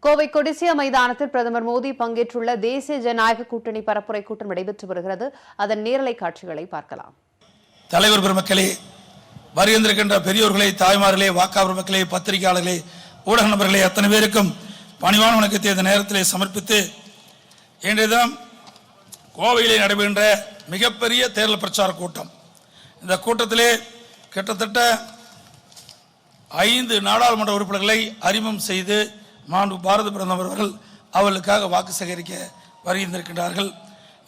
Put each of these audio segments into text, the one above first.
கோவை கொடிசியா மைதானத்தில் பிரதமர் மோடி பங்கேற்றுள்ள தேசிய ஜனநாயக கூட்டணி பரப்புரை கூட்டம் நடைபெற்று வருகிறது. அதன் நேரலை காட்சிகளை பார்க்கலாம். தலைவர் பெருமக்களே, வருகின்ற பெரியோர்களே, தாய்மார்களே, வாக்காளர் மக்களே, பத்திரிகையாளர்களே, ஊடக நபர்களே, அத்தனை பேருக்கும் பணிவான வணக்கத்தை இந்த நேரத்திலே சமர்ப்பித்து, இன்றைய தினம் கோவையிலே நடைபெறுகின்ற மிகப்பெரிய தேர்தல் பிரச்சார கூட்டம். இந்த கூட்டத்திலே கிட்டத்தட்ட 5 நாடாளுமன்ற உறுப்பினர்களை அறிமுகம் செய்து மாண்பு பாரத பிரதமர் அவர்கள் அவர்களுக்காக வாக்கு சேகரிக்க வருகின்றிருக்கின்றார்கள்.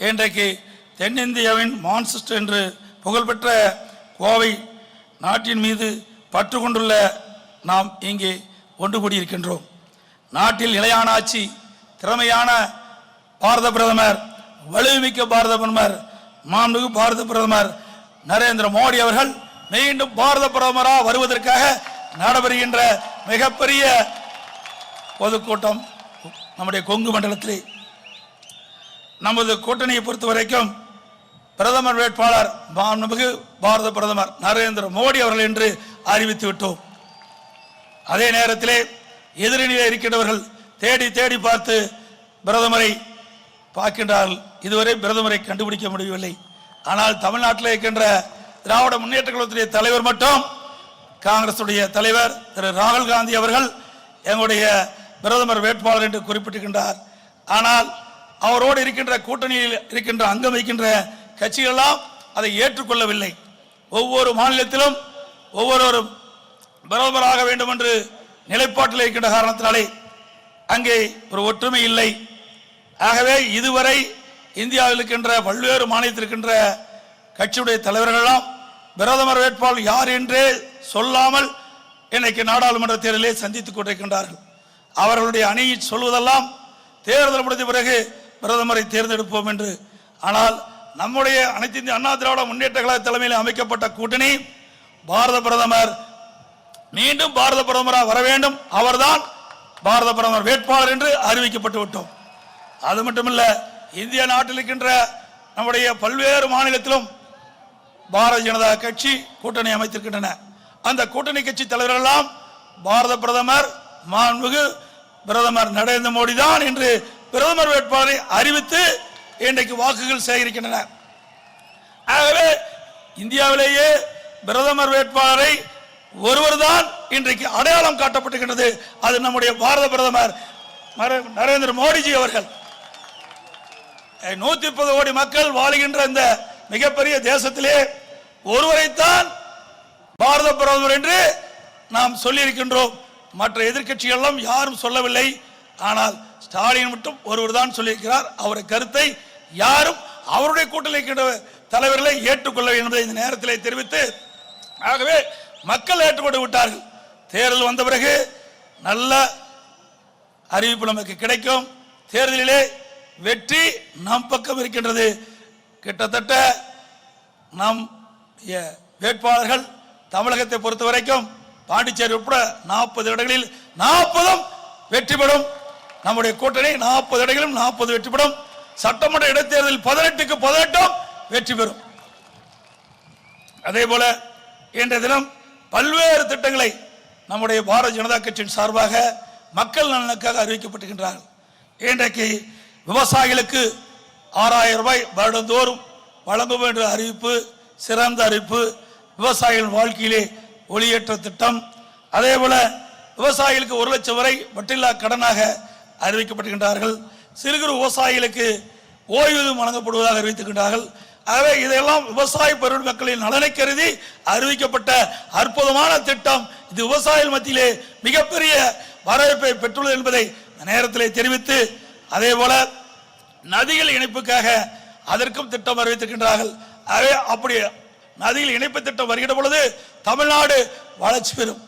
இன்றைக்கு தென்னிந்தியாவின் மான்செஸ்டர் என்று புகழ்பெற்ற கோவை நாட்டின் மீது பற்று கொண்டுள்ள நாம் இங்கே ஒன்று கூடியிருக்கின்றோம். நாட்டில் நிலையான ஆட்சி, திறமையான பாரத பிரதமர், வலுமிக்க பாரத பிரதமர், மாண்புமிகு பாரத பிரதமர் நரேந்திர மோடி அவர்கள் மீண்டும் பாரத பிரதமராக வருவதற்காக நடைபெறுகின்ற மிகப்பெரிய பொதுக்கூட்டம் நம்முடைய கொங்கு மண்டலத்திலே. நமது கூட்டணியை பொறுத்த வரைக்கும் பிரதமர் வேட்பாளர் மாண்புமிகு பாரத பிரதமர் நரேந்திர மோடி அவர்கள் என்று அறிவித்து விட்டோம். அதே நேரத்திலே எதிரணியில் இருக்கின்றவர்கள் தேடி தேடி பார்த்து பிரதமரை பார்க்கின்றார்கள். இதுவரை பிரதமரை கண்டுபிடிக்க முடியவில்லை. ஆனால் தமிழ்நாட்டில் இருக்கின்ற திராவிட முன்னேற்ற கழகத்துடைய தலைவர் மட்டும், காங்கிரசுடைய தலைவர் திரு ராகுல் காந்தி அவர்கள் எங்களுடைய பிரதமர் வேட்பாளர் என்று குறிப்பிட்டிருக்கின்றார். ஆனால் அவரோடு இருக்கின்ற கூட்டணியில் இருக்கின்ற அங்கம் வைக்கின்ற கட்சிகளெல்லாம் அதை ஏற்றுக்கொள்ளவில்லை. ஒவ்வொரு மாநிலத்திலும் ஒவ்வொருவரும் பிரதமராக வேண்டும் என்று நிலைப்பாட்டில் இருக்கின்ற காரணத்தினாலே அங்கே ஒரு ஒற்றுமை இல்லை. ஆகவே இதுவரை இந்தியாவில் இருக்கின்ற பல்வேறு மாநிலத்தில் இருக்கின்ற கட்சியுடைய தலைவர்களெல்லாம் பிரதமர் வேட்பாளர் யார் என்றே சொல்லாமல் இன்னைக்கு நாடாளுமன்ற தேர்தலை சந்தித்துக் கொண்டிருக்கின்றார்கள். அவர்களுடைய அணியை சொல்வதெல்லாம் தேர்தல் முடிந்த பிறகு பிரதமரை தேர்ந்தெடுப்போம் என்று. ஆனால் நம்முடைய அனைத்து இந்திய அண்ணா திராவிட முன்னேற்ற கழக தலைமையில் அமைக்கப்பட்ட கூட்டணி பாரத பிரதமர் மீண்டும் பாரத பிரதமராக வர வேண்டும், அவர்தான் பாரத பிரதமர் வேட்பாளர் என்று அறிவிக்கப்பட்டு விட்டோம். அது மட்டுமல்ல, இந்திய நாட்டில் இருக்கின்ற நம்முடைய பல்வேறு மாநிலத்திலும் பாரதிய ஜனதா கட்சி கூட்டணி அமைத்திருக்கின்றன. அந்த கூட்டணி கட்சி தலைவர்கள் எல்லாம் பாரத பிரதமர் மாண்புமிகு பிரதமர் நரேந்திர மோடி தான் என்று பிரதமர் வேட்பாளரை அறிவித்து இன்றைக்கு வாக்குகள் சேகரிக்கின்றன. ஆகவே இந்தியாவிலேயே பிரதமர் வேட்பாளரை ஒருவர் தான் இன்றைக்கு அடையாளம் காட்டப்பட்டிருக்கின்றது. அது நம்முடைய பாரத பிரதமர் நரேந்திர மோடிஜி அவர்கள். 130 கோடி மக்கள் வாழுகின்ற இந்த மிகப்பெரிய தேசத்திலே ஒருவரைத்தான் பாரத பிரதமர் என்று நாம் சொல்லியிருக்கின்றோம். மற்ற எதிர்க்கட்சிகள் எல்லாம் யாரும் சொல்லவில்லை. ஆனால் ஸ்டாலின் மட்டும் ஒருவர் தான் சொல்லியிருக்கிறார். அவருடைய கருத்தை யாரும் அவருடைய கூட்டணி தலைவர்களை ஏற்றுக்கொள்ளவில்லை என்பதை இந்த நேரத்தில் தெரிவித்து, ஆகவே மக்கள் ஏற்றுக்கொண்டு விட்டார்கள். தேர்தல் வந்த பிறகு நல்ல அறிவிப்பு நமக்கு கிடைக்கும். தேர்தலிலே வெற்றி நம் பக்கம் இருக்கின்றது. கிட்டத்தட்ட நம் வேட்பாளர்கள் தமிழகத்தை பொறுத்த வரைக்கும் பாண்டிச்சேரி உட்பட 40 இடங்களில் 40 வெற்றி பெறும். நம்முடைய கூட்டணி 40 இடங்களிலும் 40 வெற்றி பெறும். சட்டமன்ற இடைத்தேர்தலில் 18க்கு 18 வெற்றி பெறும். அதே போல இன்றைய தினம் பல்வேறு திட்டங்களை நம்முடைய பாரதிய ஜனதா கட்சியின் சார்பாக மக்கள் நலனுக்காக அறிவிக்கப்பட்டிருக்கின்றார்கள். இன்றைக்கு விவசாயிகளுக்கு 6000 ரூபாய் வருடந்தோறும் வழங்கும் என்ற அறிவிப்பு சிறந்த அறிவிப்பு. விவசாயிகள் வாழ்க்கையிலே ஒளியேற்ற திட்டம். அதே போல விவசாயிகளுக்கு 1 லட்சம் வரை வட்டில்லா கடனாக அறிவிக்கப்பட்டிருக்கின்றார்கள். சிறு குறு விவசாயிகளுக்கு ஓய்வூதியம் வழங்கப்படுவதாக அறிவித்திருக்கின்றார்கள். ஆகவே இதையெல்லாம் விவசாய பெரும் மக்களின் நலனை கருதி அறிவிக்கப்பட்ட அற்புதமான திட்டம். இது விவசாயிகள் மத்தியிலே மிகப்பெரிய வரவேற்பை பெற்றுள்ளது என்பதை நேரத்திலே தெரிவித்து, அதே போல நதிகள் இணைப்புக்காக அதற்கும் திட்டம் அறிவித்திருக்கின்றார்கள். ஆகவே அப்படி நதியில் இணைப்பு திட்டம் வருகிற பொழுது தமிழ்நாடு வளர்ச்சி பெறும்.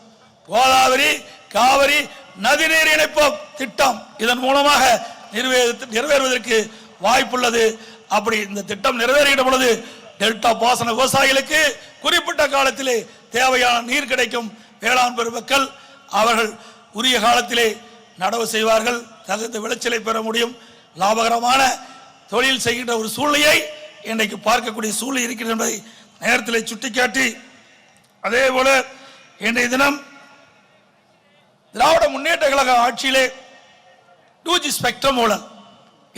கோதாவரி காவிரி நதிநீர் இணைப்பு திட்டம் இதன் மூலமாக நிறைவேறுவதற்கு வாய்ப்புள்ளது. அப்படி இந்த திட்டம் நிறைவேறுகிற பொழுது டெல்டா பாசன விவசாயிகளுக்கு குறிப்பிட்ட காலத்திலே தேவையான நீர் கிடைக்கும். வேளாண் பெருமக்கள் அவர்கள் உரிய காலத்திலே நடவு செய்வார்கள், தகுந்த விளைச்சலை பெற முடியும். லாபகரமான தொழில் செய்கின்ற ஒரு சூழ்நிலையை இன்றைக்கு பார்க்கக்கூடிய சூழ்நிலை இருக்கிறது என்பதை நேரத்தில் சுட்டிக்காட்டி, அதே போல இன்றைய தினம் திராவிட முன்னேற்ற கழக ஆட்சியிலே 2G ஸ்பெக்ட்ரம் ஊழல்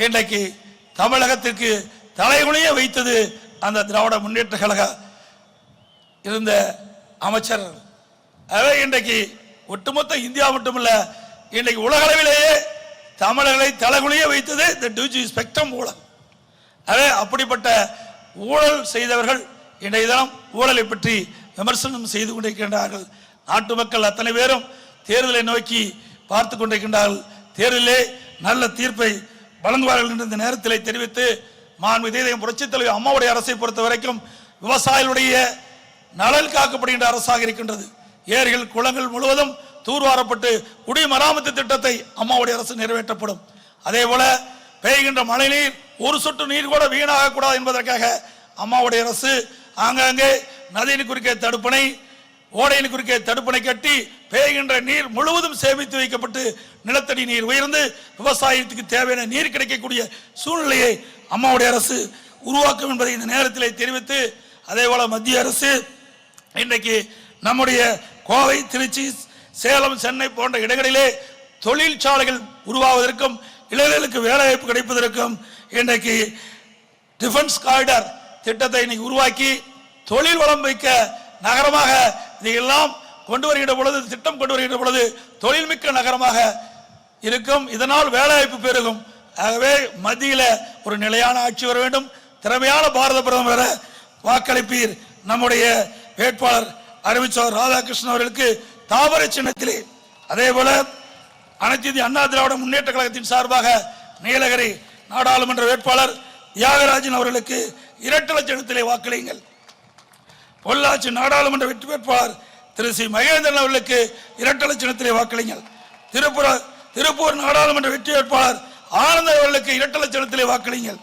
இன்றைக்கு தமிழகத்திற்கு தலைகுனிய வைத்தது அந்த திராவிட முன்னேற்ற கழக இருந்த அமைச்சர். அவை இன்றைக்கு ஒட்டுமொத்த இந்தியா மட்டுமல்ல, இன்றைக்கு உலகளவிலேயே தமிழர்களை தலைகுனிய வைத்தது இந்த 2G ஸ்பெக்ட்ரம் ஊழல். அவை அப்படிப்பட்ட ஊழல் செய்தவர்கள் இன்றைய தினம் ஊழலை பற்றி விமர்சனம் செய்து கொண்டிருக்கின்றார்கள். நாட்டு மக்கள் அத்தனை பேரும் தேர்தலை நோக்கி பார்த்து கொண்டிருக்கின்றார்கள். தேர்தலிலே நல்ல தீர்ப்பை வழங்குவார்கள் என்று இந்த நேரத்தில் தெரிவித்து, மாண்புமிகு புரட்சித் தலைவர் அம்மாவுடைய அரசை பொறுத்த வரைக்கும் விவசாயிகளுடைய நலன் காக்கப்படுகின்ற அரசாக இருக்கின்றது. ஏரிகள் குளங்கள் முழுவதும் தூர்வாரப்பட்டு குடிமராமத்து திட்டத்தை அம்மாவுடைய அரசு நிறைவேற்றப்படும். அதே போல பெய்கின்ற மழை நீர் ஒரு சொட்டு நீர் கூட வீணாக கூடாது என்பதற்காக அம்மாவுடைய அரசு ஆங்காங்கே நதியின் குறுக்கே தடுப்பணை, ஓடையின் குறுக்கே தடுப்பணை கட்டி பெய்கின்ற நீர் முழுவதும் சேமித்து வைக்கப்பட்டு நிலத்தடி நீர் உயர்ந்து விவசாயத்துக்கு தேவையான நீர் கிடைக்கக்கூடிய சூழ்நிலையை அம்மாவுடைய அரசு உருவாக்கும் என்பதை இந்த நேரத்தில் தெரிவித்து, அதே போல மத்திய அரசு இன்றைக்கு நம்முடைய கோவை, திருச்சி, சேலம், சென்னை போன்ற இடங்களிலே தொழிற்சாலைகள் உருவாவதற்கும் இளைஞர்களுக்கு வேலைவாய்ப்பு கிடைப்பதற்கும் இன்றைக்கு டிஃபென்ஸ் காரிடார் திட்டத்தை இன்னைக்கு உருவாக்கி தொழில் வளம் வைக்க நகரமாக இதையெல்லாம் கொண்டு வருகின்ற பொழுது, திட்டம் கொண்டு வருகின்ற பொழுது தொழில்மிக்க நகரமாக இருக்கும். இதனால் வேலைவாய்ப்பு பெருகும். ஆகவே மத்தியில் ஒரு நிலையான ஆட்சி வர வேண்டும். திறமையான பாரத பிரதமர் வாக்களிப்பீர். நம்முடைய வேட்பாளர் அறிவிச்சவர் ராதாகிருஷ்ணன் அவர்களுக்கு தாமரை சின்னத்திலே, அதே போல அனைத்து இந்திய அண்ணா திராவிட முன்னேற்ற கழகத்தின் சார்பாக நீலகிரி நாடாளுமன்ற வேட்பாளர் தியாகராஜன் அவர்களுக்கு இரட்டை சின்னத்திலே வாக்களியுங்கள். பொள்ளாச்சி நாடாளுமன்ற வெற்றி வேட்பாளர் திரு சி மகேந்திரன் அவர்களுக்கு இரட்டை சின்னத்திலே வாக்களியுங்கள். திருப்பூர் நாடாளுமன்ற வெற்றி வேட்பாளர் ஆனந்த அவர்களுக்கு இரட்டை சின்னத்திலே வாக்களியுங்கள்.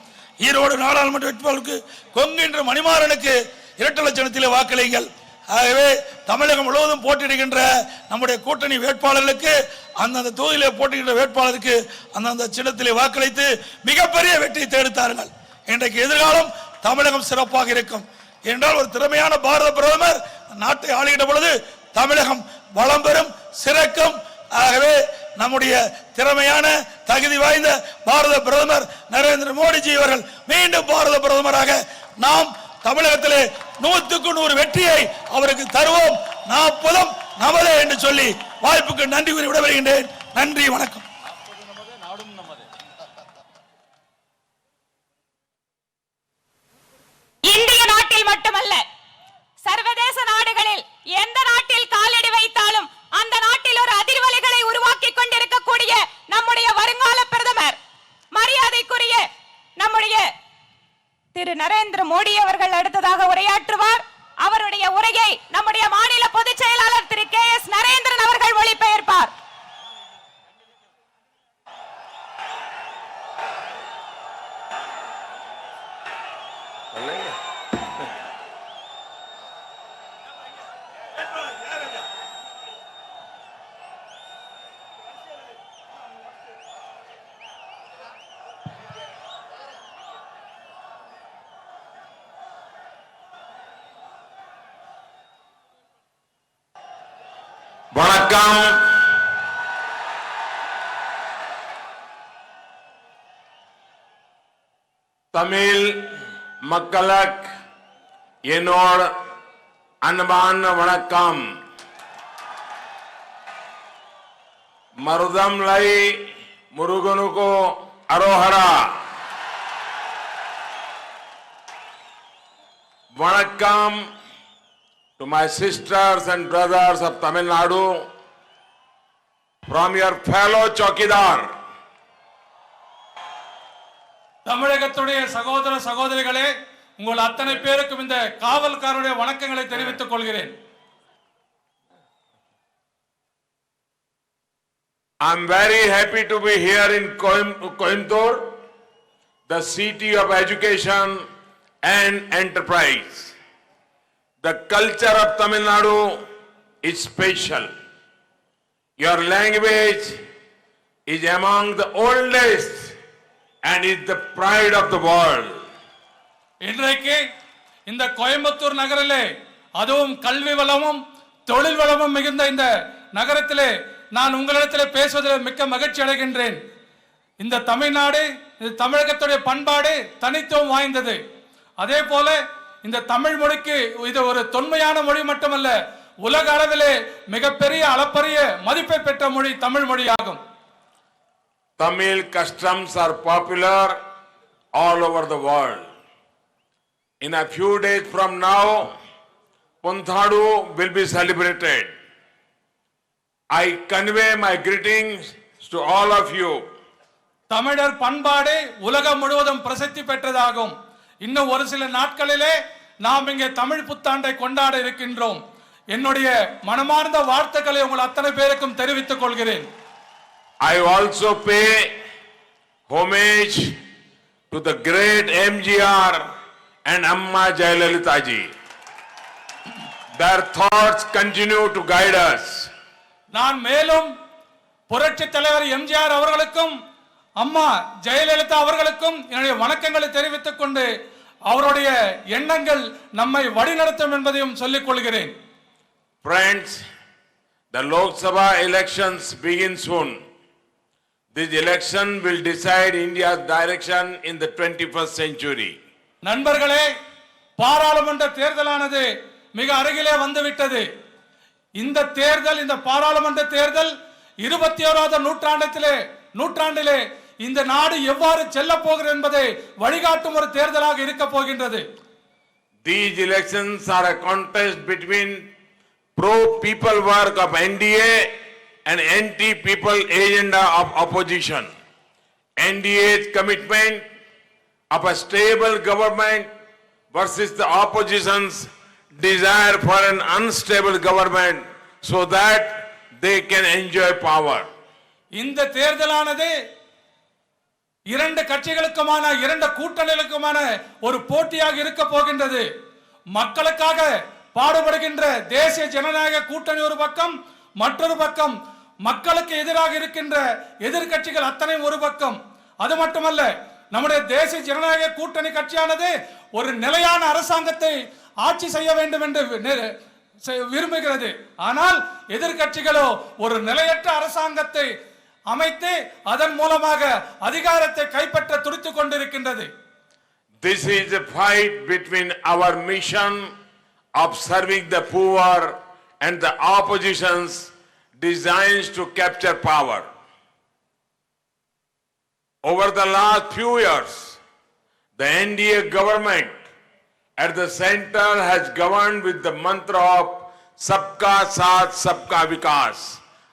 ஈரோடு நாடாளுமன்ற வேட்பாளருக்கு கொங்குன்ற மணிமாறனுக்கு இரட்டை சின்னத்திலே வாக்களியுங்கள். ஆகவே தமிழகம் முழுவதும் போட்டியிடுகின்ற நம்முடைய கூட்டணி வேட்பாளர்களுக்கு அந்தந்த தொகுதியிலே போட்டியிடுகின்ற வேட்பாளருக்கு அந்தந்த சின்னத்திலே வாக்களித்து மிகப்பெரிய வெற்றியை தேடித்தார்கள். இன்றைக்கு எதிர்காலம் தமிழகம் சிறப்பாக இருக்கும் என்றால் ஒரு திறமையான பாரத பிரதமர் நாட்டை ஆளுகின்ற பொழுது தமிழகம் வளம் பெறும், சிறக்கும். ஆகவே நம்முடைய திறமையான தகுதி வாய்ந்த பாரத பிரதமர் நரேந்திர மோடிஜி அவர்கள் மீண்டும் பாரத பிரதமராக நாம் தமிழகத்திலே 100க்கு 100 வெற்றியை அவருக்கு தருவோம். 40 நமதே என்று சொல்லி வாய்ப்புக்கு நன்றி கூறி விடைபெறுகின்றேன். நன்றி, வணக்கம். இந்திய நாட்டில் மட்டுமல்ல, சர்வதேச நாடுகளில் எந்த நாட்டில் காலடி வைத்தாலும் அந்த நாட்டில் ஒரு அதிர்வலைகளை உருவாக்கி கொண்டிருக்கக்கூடிய நம்முடைய வருங்கால பிரதமர் மரியாதைக்குரிய நம்முடைய திரு நரேந்திர மோடி அவர்கள் அடுத்ததாக உரையாற்றுவார். அவருடைய உரையை நம்முடைய மாநில பொதுச் செயலாளர் திரு KS நரேந்திரன் அவர்கள் மொழிபெயர்ப்பார். வணக்கம். தமிழ் மக்களுக்கு என்னோட அன்பான வணக்கம். மருதம்லை முருகனுக்கு அரோஹரா. வணக்கம் to my sisters and brothers of Tamil Nadu from your fellow Chowkidar. தமிழகத்துடைய சகோதர சகோதரிகளே, உங்கள் அத்தனை பேருக்கும் இந்த காவல்காரருடைய வணக்கங்களை தெரிவித்துக் கொள்கிறேன். I'm very happy to be here in Coimbatore, the city of education and enterprise. The culture of Tamil Nadu is special. Your language is among the oldest and is the pride of the world. இன்றைக்கு இந்த கோயம்புத்தூர் நகரிலே, அதுவும் கல்வி வளமும் தொழில் வளமும் மிகுந்த இந்த நகரத்திலே நான் உங்களிடத்திலே பேசுவதில் மிக்க மகிழ்ச்சி அடைகின்றேன். இந்த தமிழ்நாடு, இந்த தமிழகத்துடைய பண்பாடு தனித்துவம் வாய்ந்தது. அதே போல இந்த தமிழ் மொழிக்கு இது ஒரு தொன்மையான மொழி மட்டுமல்ல, உலக அளவிலே மிகப்பெரிய அளப்பரிய மதிப்பை பெற்ற மொழி தமிழ் மொழியாகும். Tamil customs are popular all over the world. In a few days from now, Punthadu will be celebrated. I convey my greetings to all of you. தமிழர் பண்பாடு உலகம் முழுவதும் பிரசித்தி பெற்றதாகும். இன்னும் ஒரு சில நாட்களிலே நாம் இங்கே தமிழ் புத்தாண்டை கொண்டாட இருக்கின்றோம். என்னுடைய மனமார்ந்த வாழ்த்துக்களை உங்கள் அத்தனை பேருக்கும் தெரிவித்துக் கொள்கிறேன். I also pay homage to the great MGR and Amma Jayalalitha ji. Their thoughts continue to guide us. நான் மேலும் புரட்சி தலைவர் எம்ஜிஆர் அவர்களுக்கும் அம்மா ஜெயலலிதா அவர்களுக்கும் என்னுடைய வணக்கங்களை தெரிவித்துக் கொண்டு அவருடைய எண்ணங்கள் நம்மை வழிநடத்தும் என்பதையும் சொல்லிக் கொள்கிறேன். Friends, the Lok Sabha elections begin soon. This election will decide India's direction in the 21st century. நண்பர்களே, பாராளுமன்ற தேர்தலானது மிக அருகிலே வந்துவிட்டது. இந்த தேர்தல், இந்த பாராளுமன்ற தேர்தல் 21வது நூற்றாண்டிலே இந்த நாடு எவ்வாறு செல்ல போகிறது என்பதை வழிகாட்டும் ஒரு தேர்தலாக இருக்க போகின்றது. These elections are a contest between pro-people work of NDA and anti-people agenda of opposition. NDA's commitment of a stable government versus the opposition's desire for an unstable government so that they can enjoy power. இந்த தேர்தலானது இரண்டு கட்சிகளுக்குமான, இரண்டு கூட்டணிகளுக்குமான ஒரு போட்டியாக இருக்க போகின்றது. மக்களுக்காக பாடுபடுகின்ற தேசிய ஜனநாயக கூட்டணி ஒரு பக்கம், மற்றொரு பக்கம் மக்களுக்கு எதிராக இருக்கின்ற எதிர்கட்சிகள் அத்தனை ஒரு பக்கம். அது மட்டுமல்ல, நம்முடைய தேசிய ஜனநாயக கூட்டணி கட்சியானது ஒரு நிலையான அரசாங்கத்தை ஆட்சி செய்ய வேண்டும் என்று விரும்புகிறது. ஆனால் எதிர்கட்சிகளோ ஒரு நிலையற்ற அரசாங்கத்தை அமைத்து அதன் மூலமாக அதிகாரத்தை கைப்பற்ற துடித்துக் கொண்டிருக்கின்றது. This is a fight between our mission of serving the poor and the opposition's designs to capture power. Over the last few years, the NDA government at the center has governed with the mantra of Sabka Saath Sabka Vikas.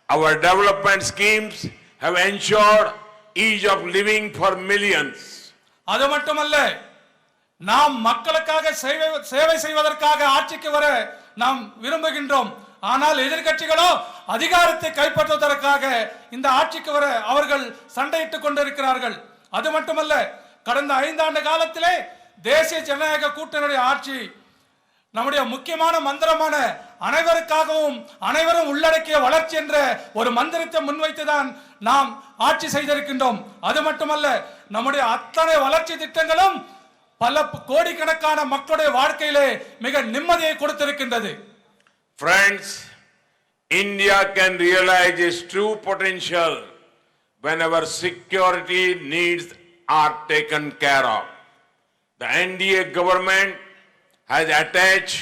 Our development schemes have ensured ease of living for millions. அது மட்டுமல்ல, நாம் மக்களுக்காக சேவை செய்வதற்காக ஆட்சிக்கு வர நாம் விரும்புகின்றோம். ஆனால் எதிர்கட்சிகளோ அதிகாரத்தை கைப்பற்றுவதற்காக இந்த ஆட்சிக்கு வர அவர்கள் சண்டையிட்டுக் கொண்டிருக்கிறார்கள். அது மட்டுமல்ல, கடந்த 5 ஆண்டு காலத்திலே தேசிய ஜனநாயக கூட்டணியுடைய ஆட்சி நம்முடைய முக்கியமான மந்திரமான அனைவருக்காகவும் அனைவரும் உள்ளடக்கிய வளர்ச்சி என்ற ஒரு மந்திரத்தை முன்வைத்துதான் நாம் ஆட்சி செய்திருக்கின்றோம். அது மட்டுமல்ல, நம்முடைய அத்தனை வளர்ச்சி திட்டங்களும் பல கோடிக்கணக்கான மக்களுடைய வாழ்க்கையிலே மிக நிம்மதியை கொடுத்திருக்கின்றது. Friends, India can realize its true potential when our security needs are taken care of. The NDA government has attached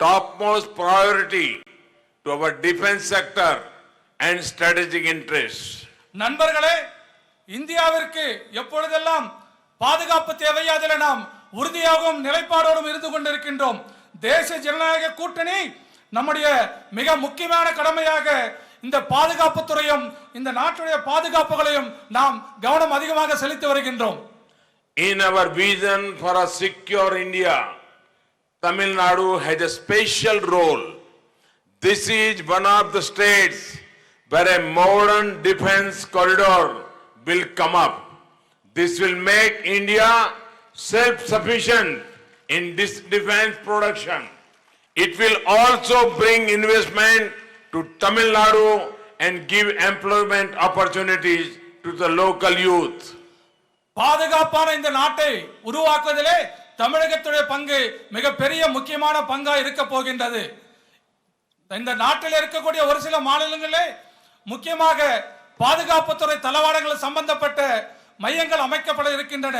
topmost priority to our defense sector and strategic interests. நண்பர்களே, இந்தியாவிற்கு எப்பொழுதெல்லாம் பாதுகாப்பு தேவையோ அதில் நாம் உறுதியாகவும் நிலைப்பாடோடும் இருந்து கொண்டிருக்கின்றோம். தேசிய ஜனநாயக கூட்டணி நம்முடைய மிக முக்கியமான கடமையாக இந்த பாதுகாப்பு துறையும் இந்த நாட்டுடைய பாதுகாப்புகளையும் நாம் கவனம் அதிகமாக செலுத்தி வருகின்றோம். In our vision for a secure India, Tamil Nadu has a special role. This is one of the states where a modern defense corridor will come up. This will make India self-sufficient in this defense production. It will also bring investment to Tamil Nadu and give employment opportunities to the local youth. பாதுகாப்பான இந்த நாட்டை உருவாக்குவதிலே தமிழகத்துடைய பங்கு மிகப்பெரிய முக்கியமான பங்கா இருக்க போகின்றது. இந்த நாட்டில் இருக்கக்கூடிய ஒரு சில மாநிலங்களே முக்கியமாக பாதுகாப்புத்துறை தளவாடங்கள் சம்பந்தப்பட்ட நிலையங்கள் அமைக்கப்பட இருக்கின்றன.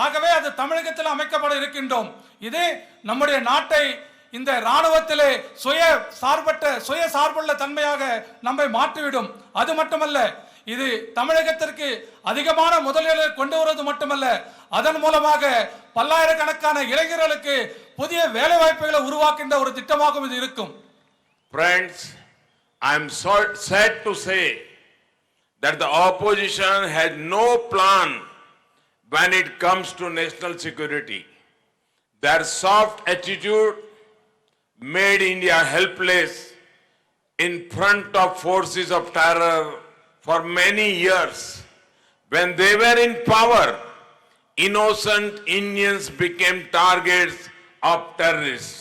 ஆகவே அது தமிழகத்தில் அமைக்கப்பட இருக்கின்றோம். இது நம்முடைய நாட்டை இந்த இராணுவத்திலே சுய சார்புள்ள தன்மையாக நம்மை மாற்றிவிடும். அது மட்டுமல்ல, இது தமிழகத்திற்கு அதிகமான முதலீடுகளை கொண்டு வருவது மட்டுமல்ல, அதன் மூலமாக பல்லாயிரக்கணக்கான இளைஞர்களுக்கு புதிய வேலை வாய்ப்புகளை உருவாக்கின்ற ஒரு திட்டமாகவும் இது இருக்கும். Friends, I am sad to say that the opposition has no plan when it comes to national security. Their soft attitude made India helpless in front of forces of terror for many years. When they were in power, innocent Indians became targets of terrorists.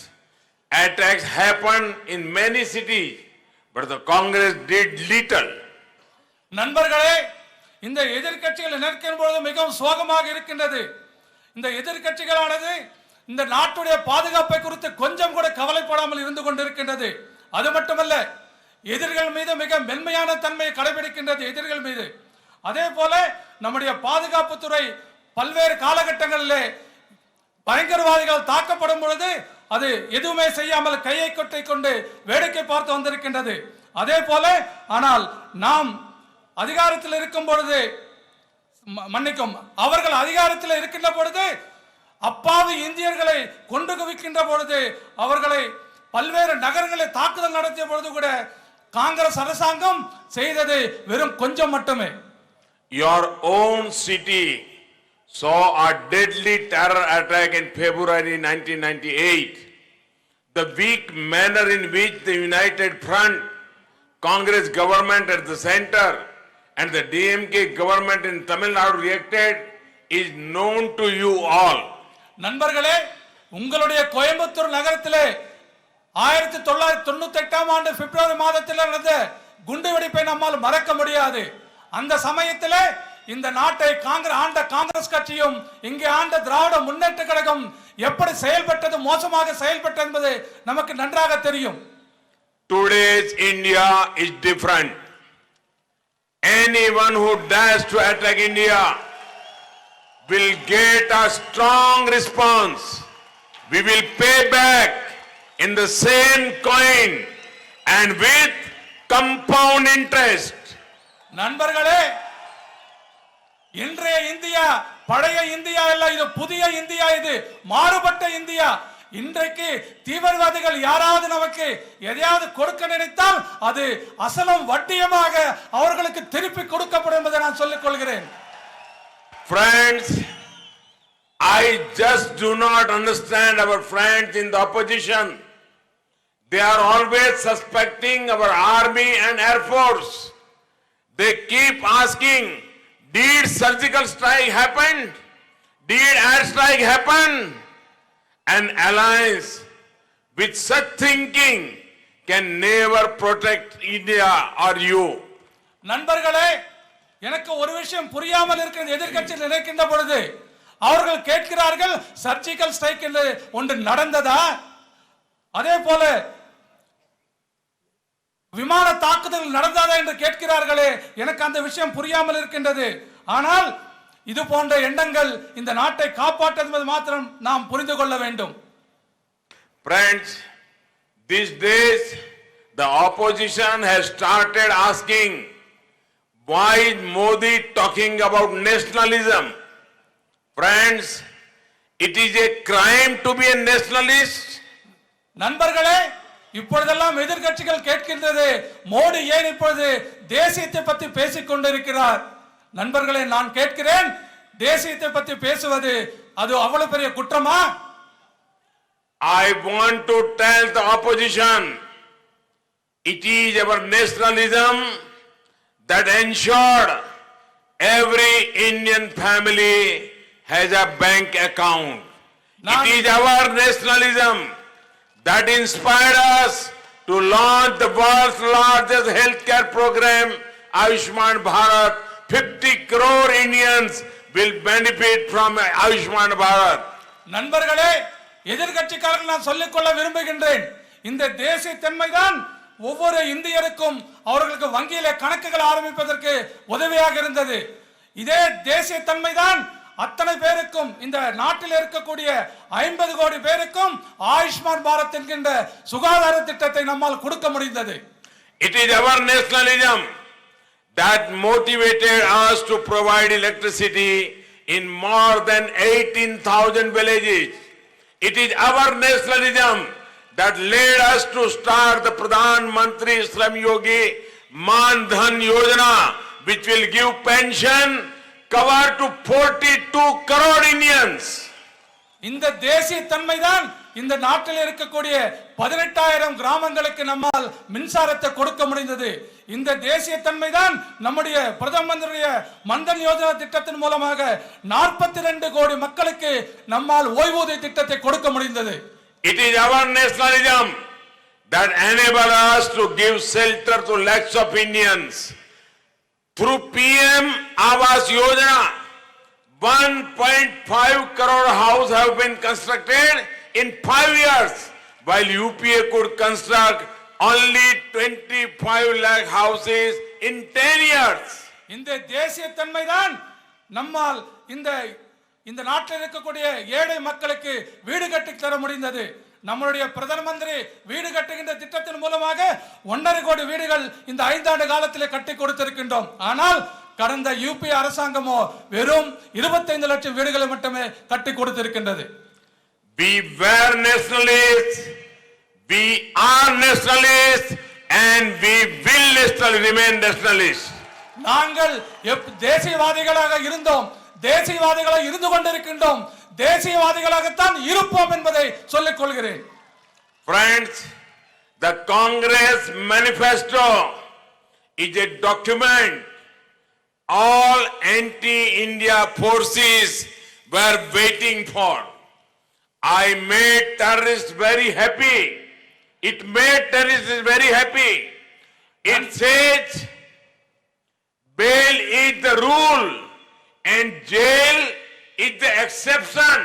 Attacks happened in many cities, but the Congress did little. நண்பர்களே, இந்த எதிர்க்கட்சிகள் நிற்கும் பொழுது மிகவும் சோகமாக இருக்கின்றது. இந்த எதிர்க்கட்சிகளானது இந்த நாட்டுடைய பாதுகாப்பை குறித்து கொஞ்சம் கூட கவலைப்படாமல் இருந்து கொண்டிருக்கின்றது. அது மட்டுமல்ல, எதிரிகள் மீது மிக மென்மையான தன்மையை கடைபிடிக்கின்றது எதிரிகள் மீது. அதே போல நம்முடைய பாதுகாப்புத்துறை பல்வேறு காலகட்டங்களிலே பயங்கரவாதிகள் தாக்கப்படும் பொழுது அது எதுவுமே செய்யாமல் கையை கொட்டை கொண்டு வேடிக்கை பார்த்து வந்திருக்கின்றது. அதே போல ஆனால் நாம் அதிகாரத்தில் இருக்கும் பொழுது மன்னிக்கும் அவர்கள் அதிகாரத்தில் இருக்கின்ற பொழுது அப்பாவி இந்தியர்களை கொண்டு குவிக்கின்ற பொழுது அவர்களை பல்வேறு நகரங்களை தாக்குதல் நடத்திய பொழுது கூட காங்கிரஸ் அரசாங்கம் செய்தது வெறும் கொஞ்சம் மட்டுமே. Your own city saw a deadly terror attack in February 1998. The weak manner in which the United Front, Congress government at the center and the DMK government in Tamil Nadu reacted is known to you all. நண்பர்களே, உங்களுடைய கோயம்புத்தூர் நகரத்திலே 1998 ஆண்டு பிப்ரவரி மாதத்தில் நடந்த குண்டுவெடிப்பை நம்மால் மறக்க முடியாது. அந்த சமயத்திலே இந்த நாட்டை காங்கிரஸ் கட்சியும் இங்கே ஆண்ட திராவிட முன்னேற்ற கழகம் எப்படி செயல்பட்டது, மோசமாக செயல்பட்டது என்பது நமக்கு நன்றாக தெரியும். Today's India is different. Anyone who dares to attack India will get a strong response. We will pay back in the same coin and with compound interest. நண்பர்களே, இன்றைய இந்தியா பழைய இந்தியா இல்ல, இது புதிய இந்தியா, இது மாறுபட்ட இந்தியா. இன்றைக்கு தீவிரவாதிகள் யாராவது நமக்கு எதையாவது கொடுக்க நினைத்தால் அது அசலும் வட்டியமாக அவர்களுக்கு திருப்பி கொடுக்கப்படும் என்பதை நான் சொல்லிக் கொள்கிறேன். Friends, I just do not understand our friends in the opposition. They are always suspecting our army and air force. They keep asking, did surgical strike happen? Did air strike happen? An alliance with such thinking can never protect India or you. நண்பர்களே, எனக்கு ஒரு விஷயம் புரியாமல் இருக்கிறது. எதிர்க்கட்சியில் நினைக்கின்ற பொழுது அவர்கள் கேட்கிறார்கள், சர்ஜிக்கல் ஸ்ட்ரைக் என்று ஒன்று நடந்ததா, அதே போல விமான தாக்குதல் நடந்ததா என்று கேட்கிறார்களே. எனக்கு அந்த விஷயம் புரியாமல் இருக்கின்றது. ஆனால் இது போன்ற எண்ணங்கள் இந்த நாட்டை காப்பாற்றுவது மாத்திரம் நாம் புரிந்து கொள்ள வேண்டும். Friends, these days the opposition has started asking, why is Modi talking about nationalism? Friends, it is a crime to be a nationalist. நண்பர்களே, இப்பொழுதெல்லாம் எதிர்க்கட்சிகள் கேட்கின்றது, மோடி ஏன் இப்பொழுது தேசியத்தை பற்றி பேசிக் கொண்டிருக்கிறார்? நண்பர்களே, நான் கேட்கிறேன், தேசியத்தை பற்றி பேசுவது அது அவ்வளவு பெரிய குற்றமா? I want to tell the opposition, it is our nationalism that ensured every Indian family has a bank account. It is our nationalism that inspired us to launch the world's largest healthcare program, Ayushman Bharat. 50 crore Indians will benefit from Ayushman Bharat. நண்பர்களே, எதிர்க்கட்சிக்காரர்கள் நான் சொல்லிக் கொள்ள விரும்புகின்றேன், இந்த தேசிய தன்மைதான் ஒவ்வொரு இந்தியருக்கும் அவர்களுக்கு வங்கியிலே கணக்குகள் ஆரம்பிப்பதற்கு உதவியாக இருந்தது. இதே தேசிய தன்மைதான் அத்தனை பேருக்கும் இந்த நாட்டில் இருக்கக்கூடிய 50 கோடி பேருக்கும் ஆயுஷ்மான் பாரத் என்கின்ற சுகாதார திட்டத்தை நம்மால் கொடுக்க முடிந்தது. It is our nationalism that motivated us to provide electricity in more than 18,000 villages. It is our nationalism that led us to start the Pradhan Mantri Shram Yogi Man Dhan Yojana, which will give pension cover to 42 crore Indians. இந்த தேசிய தன்மைதான் இந்த நாட்டில் இருக்கக்கூடிய 18,000 கிராமங்களுக்கு நம்மால் மின்சாரத்தை கொடுக்க முடிந்தது. இந்த தேசிய தன்மைதான் நம்முடைய பிரதம மந்திரியுடைய மன்தன் யோஜனா திட்டத்தின் மூலமாக 42 கோடி மக்களுக்கு நம்மால் ஓய்வூதிய திட்டத்தை கொடுக்க முடிந்தது. It is our nationalism that enabled us to give shelter to lakhs of Indians. Through PM Awas Yojana, 1.5 crore houses have been constructed in 5 years, while UPA could construct only 25 lakh houses in 10 years. இந்த தேசிய தன்மைதான் நம்மால் இந்த நாட்டில் இருக்கக்கூடிய ஏழை மக்களுக்கு வீடு கட்டி தர முடிந்தது. நம்மளுடைய பிரதம மந்திரி வீடு கட்டுகின்ற திட்டத்தின் மூலமாக 1.5 கோடி வீடுகள் இந்த 5 ஆண்டு காலத்திலே கட்டி கொடுத்திருக்கின்றோம். ஆனால் கடந்த யூபி அரசாங்கமோ வெறும் 25 லட்சம் வீடுகளை மட்டுமே கட்டி கொடுத்திருக்கின்றது. We were nationalists, we are nationalists, and we will remain nationalists. நாங்கள் தேசியவாதிகளாக இருந்தோம், தேசியவாதிகளாக இருந்து கொண்டிருக்கின்றோம், தேசியவாதிகளாகத்தான் இருப்போம் என்பதை சொல்லிக் கொள்கிறேன். Friends, the Congress manifesto is a document all anti-India forces were waiting for. I made terrorists very happy. It made terrorists very happy. It says bail is the rule and jail is the exception.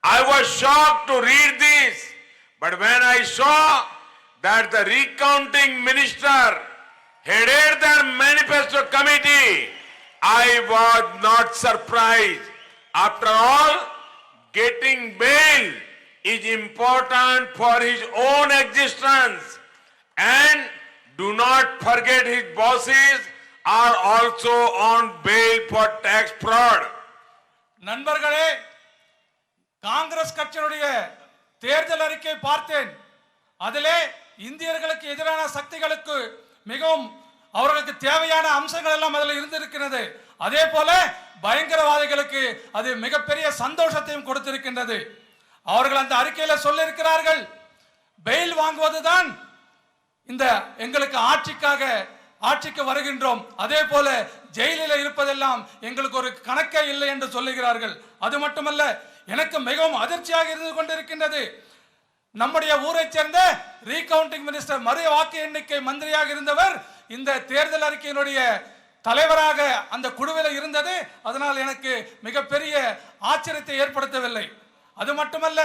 I was shocked to read this, but when I saw that the recounting minister headed the manifesto committee, I was not surprised. After all, getting bail is important for his own existence, and do not forget his bosses are also on bail for tax fraud. நண்பர்களே, காங்கிரஸ் கட்சியினுடைய தேர்தல் அறிக்கை பார்த்தேன். அதிலே இந்தியர்களுக்கு எதிரான சக்திகளுக்கு மிகவும் அவர்களுக்கு தேவையான அம்சங்கள் எல்லாம் அதில் இருந்திருக்கிறது. அதே போல பயங்கரவாதிகளுக்கு அது மிகப்பெரிய சந்தோஷத்தையும் கொடுத்திருக்கின்றது. அவர்கள் அந்த அறிக்கையில சொல்லியிருக்கிறார்கள், பெயில் வாங்குவதுதான் இந்த எங்களுக்கு ஆட்சிக்கு வருகின்றோம், அதே போல ஜெயிலில் இருப்பதெல்லாம் எங்களுக்கு ஒரு கணக்கே இல்லை என்று சொல்லுகிறார்கள். அது மட்டுமல்ல, எனக்கு மிகவும் அதிர்ச்சியாக இருந்து கொண்டிருக்கின்றது. நம்முடைய ஊரை சேர்ந்த ரீகவுண்டிங் மினிஸ்டர் மறு வாக்கு எண்ணிக்கை மந்திரியாக இருந்தவர் இந்த தேர்தல் அறிக்கையினுடைய தலைவராக அந்த குழுவில் இருந்தது. அதனால் எனக்கு மிகப்பெரிய ஆச்சரியத்தை ஏற்படுத்தவில்லை. அது மட்டுமல்ல,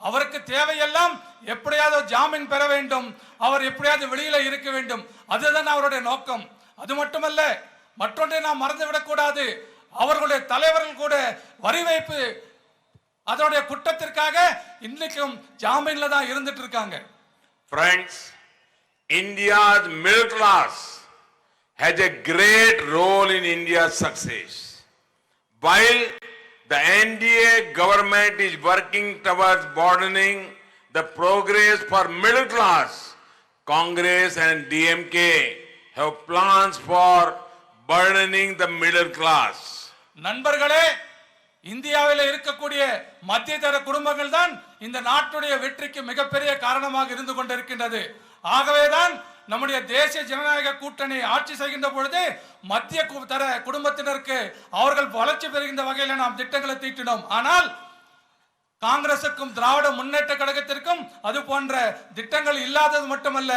அவருக்கு தேவையெல்லாம் எப்படியாவது ஜாமீன் பெற வேண்டும், அவர் எப்படியாவது வெளியில இருக்க வேண்டும், அதுதான் அவருடைய நோக்கம். அது மட்டுமல்ல, மற்றொன்றை நாம் மறந்துவிடக் கூடாது. அவர்களுடைய தலைவர்கள் கூட வரி வைப்பு அதனுடைய குற்றத்திற்காக இன்னைக்கும் ஜாமீன்ல தான் இருந்துட்டு இருக்காங்க. Friends, India's middle class has a great role in India's success. While the NDA government is working towards broadening the progress for middle class, Congress and DMK have plans for burdening the middle class. நண்பர்களே, இந்தியாவில் இருக்கக்கூடிய மத்திய தர குடும்பங்கள் தான் இந்த நாட்டுடைய வெற்றிக்கு மிகப்பெரிய காரணமாக இருந்து கொண்டிருக்கின்றது. ஆகவேதான் நம்முடைய தேசிய ஜனநாயக கூட்டணி ஆட்சி செய்கின்ற பொழுது மத்திய தர குடும்பத்தினருக்கு அவர்கள் வளர்ச்சி பெறுகின்ற வகையில் நாம் திட்டங்களை தீட்டினோம். ஆனால் காங்கிரசுக்கும் திராவிட முன்னேற்ற கழகத்திற்கும் அது போன்ற திட்டங்கள் இல்லாதது மட்டுமல்ல,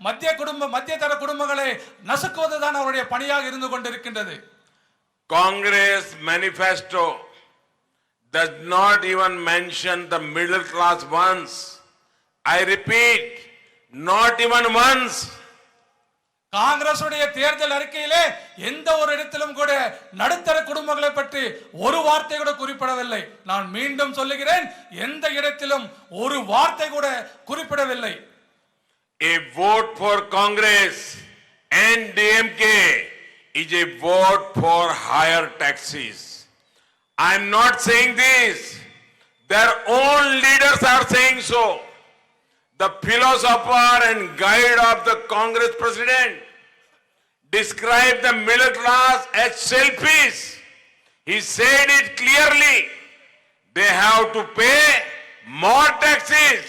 மத்திய தர குடும்பங்களை நசுக்குவதுதான் அவருடைய பணியாக இருந்து கொண்டிருக்கின்றது. Congress manifesto does not even mention the middle class once. I repeat, not even once. காங்கிரசுடைய தேர்தல் அறிக்கையிலே எந்த ஒரு இடத்திலும் கூட நடுத்தர குடும்பங்களை பற்றி ஒரு வார்த்தை கூட குறிப்பிடவில்லை. நான் மீண்டும் சொல்லுகிறேன், எந்த இடத்திலும் ஒரு வார்த்தை கூட குறிப்பிடவில்லை. A vote for Congress and DMK is a vote for higher taxes. I am not saying this. Their own leaders are saying so. The philosopher and guide of the Congress president described the middle class as selfish. He said it clearly. They have to pay more taxes.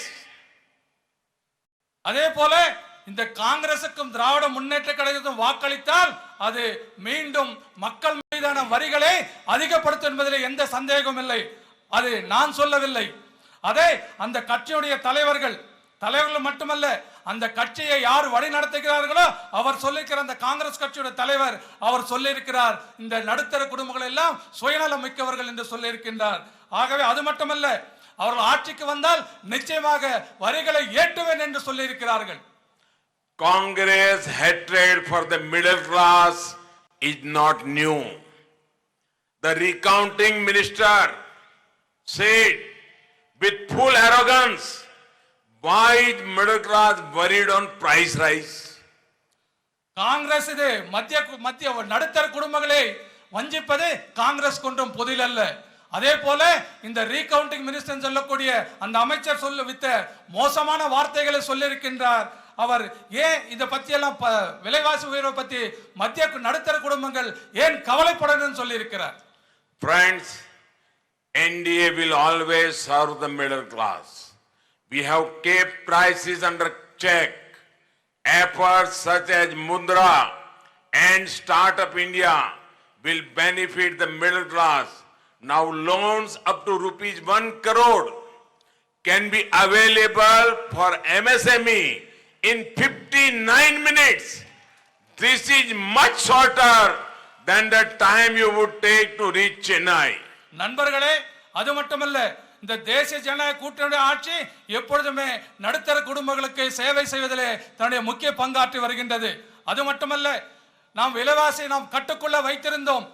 அதே போல இந்த காங்கிரசுக்கும் திராவிட முன்னேற்ற கழகத்துக்கும் வாக்களித்தால் அது மீண்டும் மக்கள் மீதான வரிகளை அதிகப்படுத்தும் என்பதில் எந்த சந்தேகமும் இல்லை. அது நான் சொல்லவில்லை. அதே அந்த கட்சியுடைய தலைவர்கள் மட்டுமல்ல, அந்த கட்சியை யார் வழி நடத்துகிறார்களோ அவர் சொல்லியிருக்கிற அந்த காங்கிரஸ் கட்சியுடைய தலைவர் அவர் சொல்லியிருக்கிறார், இந்த நடுத்தர குடும்பங்கள் எல்லாம் சுயநலம் மிக்கவர்கள் என்று சொல்லியிருக்கின்றார். ஆகவே அது மட்டுமல்ல, அவர்கள் ஆட்சிக்கு வந்தால் நிச்சயமாக வரிகளை ஏற்றுவேன் என்று சொல்லியிருக்கிறார்கள். Congress hatred for the middle class is not new. The recounting minister said with full arrogance, why is middle class worried on price rise? Congress இது மத்திய நடுத்தர குடும்பங்களை வஞ்சிப்பது காங்கிரஸ் கொன்றும் புதிலல்ல. அதே போல இந்த ரீகவுண்டிங் மினிஸ்டர் சொல்லக்கூடிய அந்த அமைச்சர் சொல்லிவித்த மோசமான வார்த்தைகளை சொல்லியிருக்கின்றார். அவர் ஏன் இத பத்தி எல்லாம் விலைவாசி உயர்வை பத்தி மத்திய நடுத்தர குடும்பங்கள் ஏன் கவலைப்படணும்னு சொல்லி இருக்கிறார். Friends, NDA will always serve the middle class. We have kept prices under check. Efforts such as Mudra and Startup India will benefit the middle class. Now loans up to rupees 1 crore can be available for MSME in 59 minutes. This is much shorter than the time you would take to reach Chennai. நண்பர்களே, அது மட்டுமல்ல, இந்த தேசிய ஜனநாயக கூட்டணி ஆட்சி எப்பொழுதுமே நடுத்தர குடும்பங்களுக்கு சேவை செய்வதிலே தன்னுடைய முக்கிய பங்காற்றி வருகின்றது. அது மட்டுமல்ல, நாம் விலைவாசி நாம் கட்டுக்குள்ள வைத்திருந்தோம்.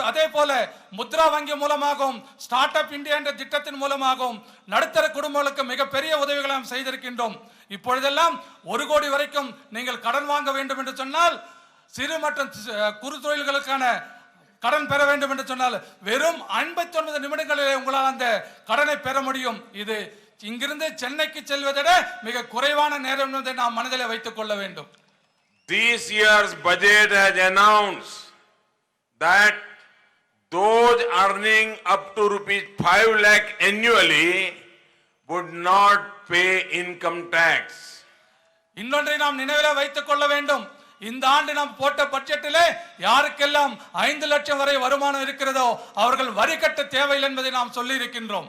அதே போல முத்ரா வங்கி மூலமாகவும் ஸ்டார்ட் அப் இந்தியா என்ற திட்டத்தின் மூலமாகவும் நடுத்தர குடும்பங்களுக்கு மிகப்பெரிய உதவிகளை நாம் செய்திருக்கின்றோம். இப்பொழுதெல்லாம் 1 கோடி வரைக்கும் நீங்கள் கடன் வாங்க வேண்டும் என்று சொன்னால், சிறு மற்றும் குறு தொழில்களுக்கான கடன் பெற வேண்டும் என்று சொன்னால் வெறும் 59 நிமிடங்களிலே உங்களால் அந்த கடனை பெற முடியும். இது இங்கிருந்து சென்னைக்கு செல்வதை மிக குறைவான நேரம் என்பதை நாம் மனதில் வைத்துக் கொள்ள வேண்டும். This year's budget has announced that those earning up to ₹5 lakh annually would not pay income tax. இன்னொன்றை நாம் நினைவில் வைத்துக் கொள்ள வேண்டும். இந்த ஆண்டு நாம் போட்ட பட்ஜெட்டிலே யாருக்கெல்லாம் 5 லட்சம் வரை வருமானம் இருக்கிறதோ அவர்கள் வரி கட்ட தேவையில்லை என்பதை நாம் சொல்லி இருக்கின்றோம்.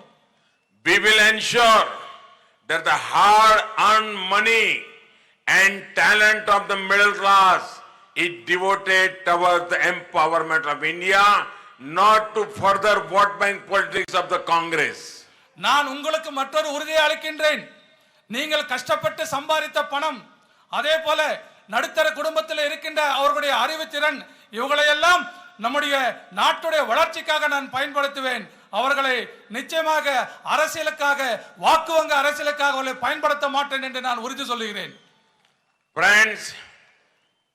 We will ensure that the hard earned money and talent of the middle class is devoted towards the empowerment of India, not to further vote bank politics of the Congress. நான் உங்களுக்கு மற்றொரு உறுதியை அளிக்கின்றேன். நீங்கள் கஷ்டப்பட்டு சம்பாதித்த பணம், அதே போல நடுத்தர குடும்பத்தில் இருக்கின்ற அவர்களுடைய அறிவுத்திறன், இவங்களையெல்லாம் நம்முடைய நாட்டுடைய வளர்ச்சிக்காக நான் பயன்படுத்துவேன். அவர்களை நிச்சயமாக அரசியலுக்காக, வாக்கு வங்க அரசியலுக்காக அவர்களை பயன்படுத்த மாட்டேன் என்று நான் உறுதி சொல்லுகிறேன். Friends,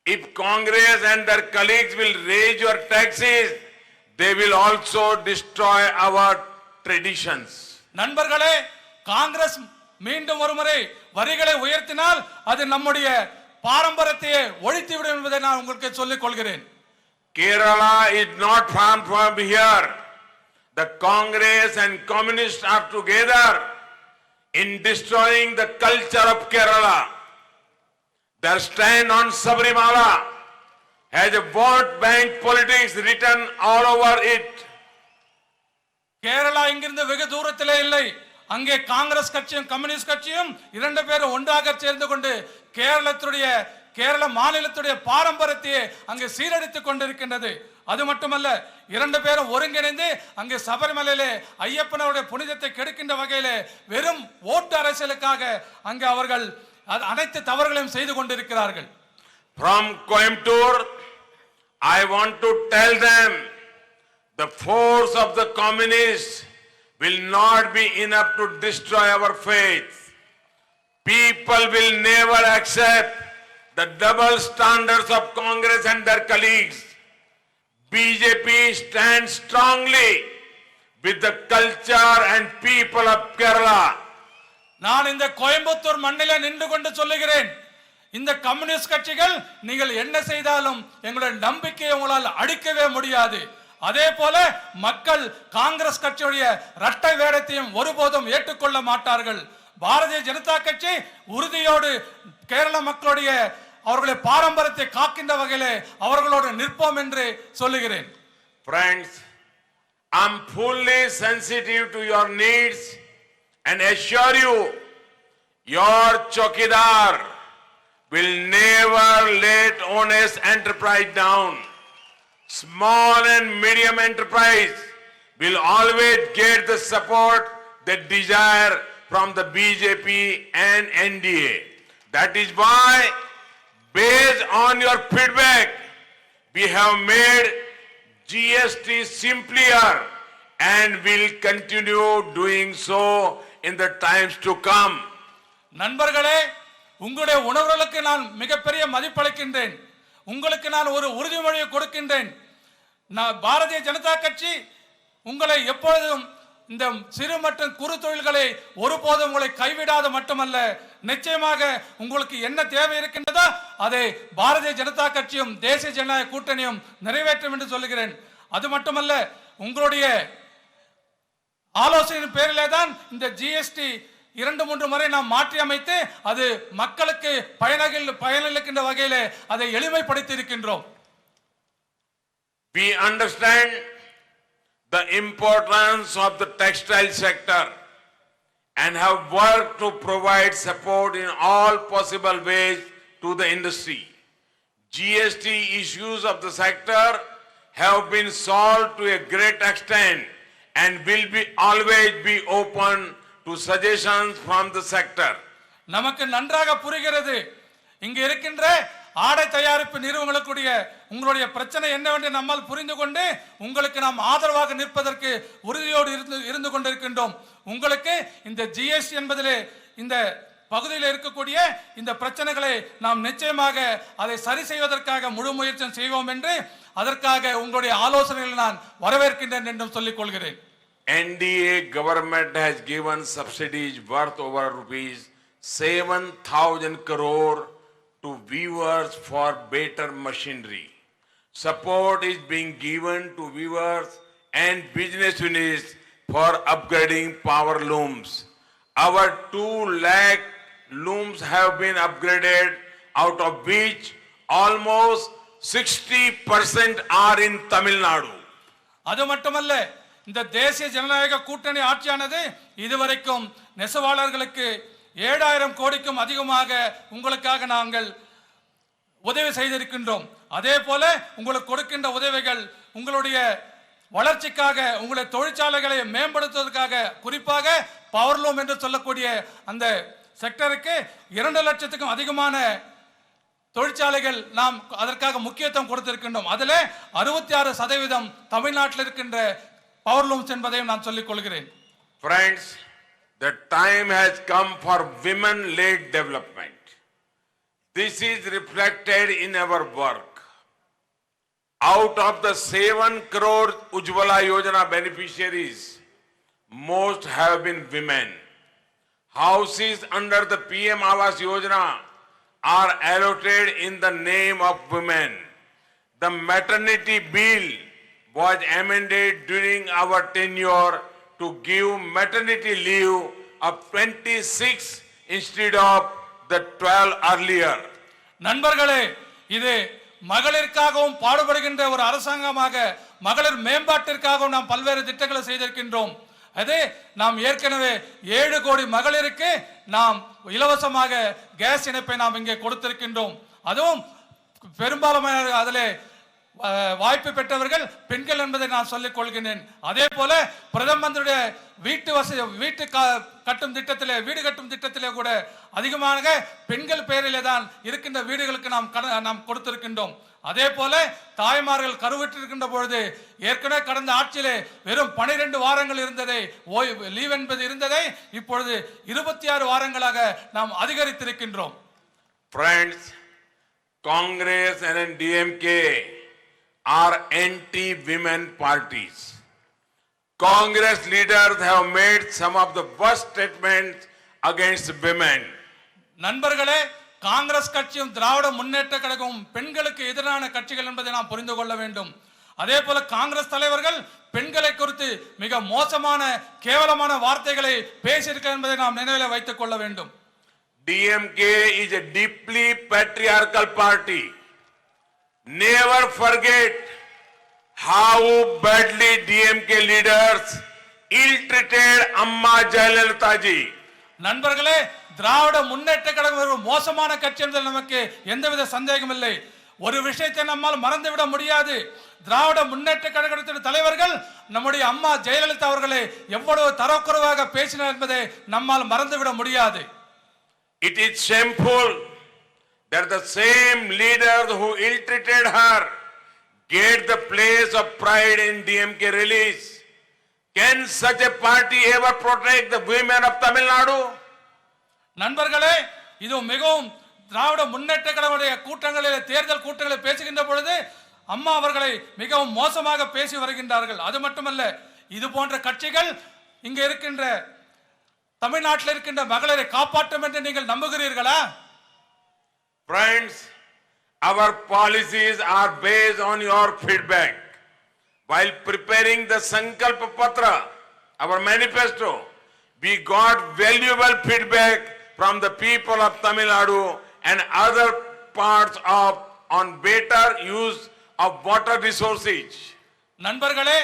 if Congress and their colleagues will raise your taxes, they will also destroy our traditions. நண்பர்களே, காங்கிரஸ் மீண்டும் ஒருமுறை வரிகளை உயர்த்தினால் அது நம்முடைய பாரம்பரியத்தை ஒழித்துவிடும் என்பதை நான் உங்களுக்கு சொல்லிக் கொள்கிறேன். Kerala is not far from here. The Congress and Communists are together in destroying the culture of Kerala. Their stand on Sabarimala has a vote bank politics written all over it. Kerala இங்கிருந்து வெகு தூரத்திலே இல்லை. அங்கே காங்கிரஸ் கட்சியும் communist கட்சியும் 2 பேரும் ஒன்றாக சேர்ந்து கொண்டு கேரள மாநிலத்துடைய பாரம்பரியத்தை அங்கே சீரழித்துக் கொண்டிருக்கின்றது. அது மட்டுமல்ல, 2 பேரும் ஒருங்கிணைந்து அங்கே சபரிமலையிலே ஐயப்பனுடைய புனிதத்தை கெடுக்கின்ற வகையிலே வெறும் ஓட்டு அரசியலுக்காக அங்கே அவர்கள் அனைத்து தவறுகளையும் செய்து கொண்டிருக்கிறார்கள். From Coimbatore, I want to tell them the force of the communists will not be enough to destroy our faith. People will never accept the double standards of Congress and their colleagues. BJP stands strongly with the culture and people of Kerala. நான் இந்த கோயம்புத்தூர் மண்ணில நின்று கொண்டு சொல்லுகிறேன், இந்த communist கட்சிகள் நீங்கள் என்ன செய்தாலும் எங்களுடைய நம்பிக்கையை உங்களால் அடிக்கவே முடியாது. அதே போல மக்கள் காங்கிரஸ் கட்சியுடைய இரட்டை வேடத்தையும் ஒருபோதும் ஏற்றுக்கொள்ள மாட்டார்கள். பாரதிய ஜனதா கட்சி உறுதியோடு கேரள மக்களுடைய அவர்களுடைய பாரம்பரியத்தை காக்கின்ற வகையிலே அவர்களோடு நிற்போம் என்று சொல்லுகிறேன். Friends, I'm fully sensitive to your needs and assure you, your chokidar will never let honest enterprise down. Small and medium enterprise will always get the support they desire from the BJP and NDA. That is why, based on your feedback, we have made GST simpler and will continue doing so in the times to come. நண்பர்களே, உங்களுடைய உணர்வுகளுக்கு நான் மிகப்பெரிய மதிப்பளிக்கின்றேன். உங்களுக்கு நான் ஒரு உறுதிமொழியை கொடுக்கின்றேன். நான் பாரதிய ஜனதா கட்சி உங்களை எப்பொழுதும் இந்த சிறு மற்றும் குறு தொழில்களை ஒருபோதும் உங்களை கைவிடாத மட்டுமல்ல, நிச்சயமாக உங்களுக்கு என்ன தேவை இருக்கின்றதோ அதை பாரதிய ஜனதா கட்சியும் தேசிய ஜனநாயக கூட்டணியும் நிறைவேற்றும் என்று சொல்லுகிறேன். அது மட்டுமல்ல, உங்களுடைய ஆலோசனையின் பேரிலே தான் இந்த ஜிஎஸ்டி 2-3 முறை நாம் மாற்றி அமைத்து அது மக்களுக்கு பயனளிக்கின்ற வகையிலே அதை எளிமைப்படுத்தி இருக்கின்றோம். We understand the importance of the textile sector and have worked to provide support in all possible ways to the industry. GST issues of the sector have been solved to a great extent and will always be open to suggestions from the sector. நமக்கு நன்றாக புரிகிறது, இங்க இருக்கின்ற ஆடை தயாரிப்பு நிறுவனங்களுடைய உங்களுடைய பிரச்சனை என்னவென்று நம்மால் புரிந்து கொண்டு உங்களுக்கு நாம் ஆதரவாக நிற்பதற்கு உறுதியோடு இருந்து கொண்டிருக்கின்றோம். உங்களுக்கு இந்த ஜிஎஸ்டி என்பதிலே இந்த பகுதியில் இருக்கக்கூடிய இந்த பிரச்சனைகளை நாம் நிச்சயமாக அதை சரி செய்வதற்காக முழு முயற்சி செய்வோம் என்று அதற்காக உங்களுடைய ஆலோசனைகளை நான் வரவேற்கின்றேன் என்றும் சொல்லிக் கொள்கிறேன். NDA government has given subsidies worth over rupees 7,000 crore to weavers for better machinery. Support is being given to weavers and business units for upgrading power looms. Our 2 lakh looms have been upgraded, out of which almost 60% are in Tamil Nadu. அது மட்டுமல்ல, இந்த தேசிய ஜனநாயக கூட்டணி ஆட்சியானது இதுவரைக்கும் நெசவாளர்களுக்கு 7,000 கோடிக்கும் அதிகமாக உங்களுக்காக நாங்கள் உதவி செய்திருக்கின்றோம். அதே போல உங்களுக்கு கொடுக்கின்ற உதவிகள் உங்களுடைய வளர்ச்சிக்காக, உங்களுடைய தொழிற்சாலைகளை மேம்படுத்துவதற்காக, குறிப்பாக பவர்லூம் என்று சொல்லக்கூடிய அந்த செக்டருக்கு 2 லட்சத்துக்கும் அதிகமான தொழிற்சாலைகள் நாம் அதற்காக முக்கியத்துவம் கொடுத்திருக்கின்றோம். அதிலே 66% தமிழ்நாட்டில் இருக்கின்ற பவர்லூம்ஸ் என்பதையும் நான் சொல்லிக் கொள்கிறேன். Friends, the time has come for women-led development. This is reflected in our work. Out of the 7 crore Ujjwala Yojana beneficiaries, most have been women. Houses under the PM Awas Yojana are allotted in the name of women. The maternity bill was amended during our tenure to give maternity leave of 26 instead of the 12 earlier. நண்பர்களே, இது மகளிருக்காகவும் பாடுபடுகின்ற ஒரு அரசாங்கமாக மகளிர் மேம்பாட்டிற்காகவும் நாம் பல்வேறு திட்டங்களை செய்திருக்கின்றோம். அதே நாம் ஏற்கனவே 7 கோடி மகளிருக்கு நாம் இலவசமாக கேஸ் இணைப்பை நாம் இங்கே கொடுத்திருக்கின்றோம். அதுவும் பெரும்பாலான அதிலே வாய்ப்பு பெற்றவர்கள் பெண்கள் கட்சிகள் என்பதை நான் சொல்லிக் கொள்கிறேன். அதே போல பிரதமருடைய வீட்டு கட்டும் திட்டத்திலே, வீடு கட்டும் திட்டத்திலே கூட அதிகமாக பெண்கள் பெயரிலே தான் இருக்கின்ற வீடுகளுக்கு நாம் கொடுத்திருக்கின்றோம். அதே போல தாய்மார்கள் கருவுற்றிருக்கின்ற பொழுது ஏற்கனவே கடந்த ஆட்சியிலே வெறும் 12 வாரங்கள் இருந்ததை, லீவ் என்பது இருந்ததை இப்பொழுது 26 வாரங்களாக நாம் அதிகரித்திருக்கின்றோம். Friends, Congress and DMK are anti-women parties. Congress leaders have made some of the worst statements against women. நண்பர்களே, காங்கிரஸ் கட்சியும் திராவிட முன்னேற்ற கழகமும் பெண்களுக்கு எதிரான கட்சிகள் என்பதை நாம் புரிந்து கொள்ள வேண்டும். அதே போல காங்கிரஸ் தலைவர்கள் பெண்களை குறித்து மிக மோசமான கேவலமான வார்த்தைகளை பேசியிருக்கிறார் என்பதை நாம் நினைவில் வைத்துக் கொள்ள வேண்டும். DMK is a deeply patriarchal party. Never forget how badly DMK leaders ill-treated Amma Jayalalitha ji. நண்பர்களே, திராவிட முன்னேற்ற கழகம் ஒரு மோசமான கட்சி என்பதில் நமக்கு எந்தவித சந்தேகம் இல்லை. ஒரு விஷயத்தை நம்மால் மறந்துவிட முடியாது. திராவிட முன்னேற்ற கழகத்தின் தலைவர்கள் நம்முடைய அம்மா ஜெயலலிதா அவர்களை எவ்வளவு தரக்குறைவாக பேசினார் என்பதை நம்மால் மறந்துவிட முடியாது. It is shameful that the same leaders who ill-treated her get the place of pride in DMK release. Can such a party ever protect the women of Tamil Nadu? நண்பர்களே, இது மிகவும் திராவிட முன்னேற்ற கழகத்துடைய கூட்டங்களில், தேர்தல் கூட்டங்களில் பேசுகின்ற பொழுது அம்மா அவர்களை மிகவும் மோசமாக பேசி வருகின்றார்கள். அது மட்டுமல்ல, இது போன்ற கட்சிகள் இங்க இருக்கின்ற தமிழ்நாட்டில் இருக்கின்ற மகளிரை காப்பாற்றும் என்று நீங்கள் நம்புகிறீர்களா? Friends, our policies are based on your feedback. While preparing the Sankalpa Patra, our manifesto, we got valuable feedback from the people of Tamil Nadu and other parts on better use of water resources. நண்பர்களே,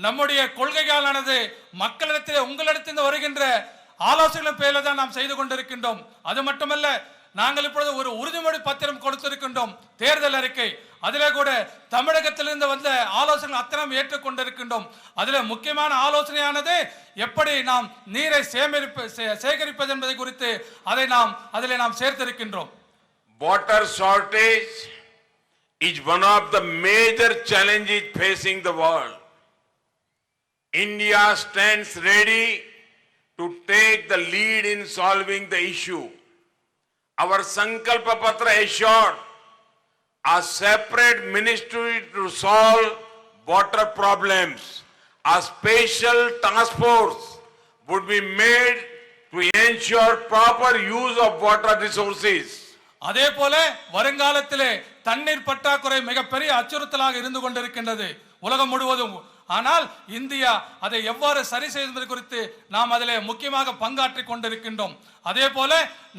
நம்முடைய கொள்கைகளானது மக்களிடத்தில், உங்களிடத்தில் வருகின்ற ஆலோசனைகளின் பேரில் தான் நாம் செய்து கொண்டிருக்கின்றோம். அது மட்டுமல்ல, நாங்கள் இப்பொழுது ஒரு உறுதிமொழி பத்திரம் கொடுத்திருக்கின்றோம், தேர்தல் அறிக்கை. அதிலே கூட தமிழகத்திலிருந்து வந்த ஆலோசனை அத்தனை ஏற்றுக்கொண்டிருக்கின்றோம். அதில் முக்கியமான ஆலோசனையானது எப்படி நாம் நீரை சேகரிப்பது என்பதை குறித்து அதிலே நாம் சேர்த்திருக்கின்றோம். Water shortage is one of the major challenges facing the world. India stands ready to take the lead in solving the issue. Our Sankalpa Patra assured a separate ministry to solve water problems. A special task force would be made to ensure proper use of water resources. அதே போல வருங்காலத்திலே தண்ணீர் பற்றாக்குறை மிகப்பெரிய அச்சுறுத்தலாக இருந்து கொண்டிருக்கின்றது உலகம் முழுவதும். ஆனால் இந்தியா அதை எவ்வாறு சரி செய்வது குறித்து நாம் அதிலே முக்கியமாக பங்காற்றி கொண்டிருக்கின்றோம். அதே போல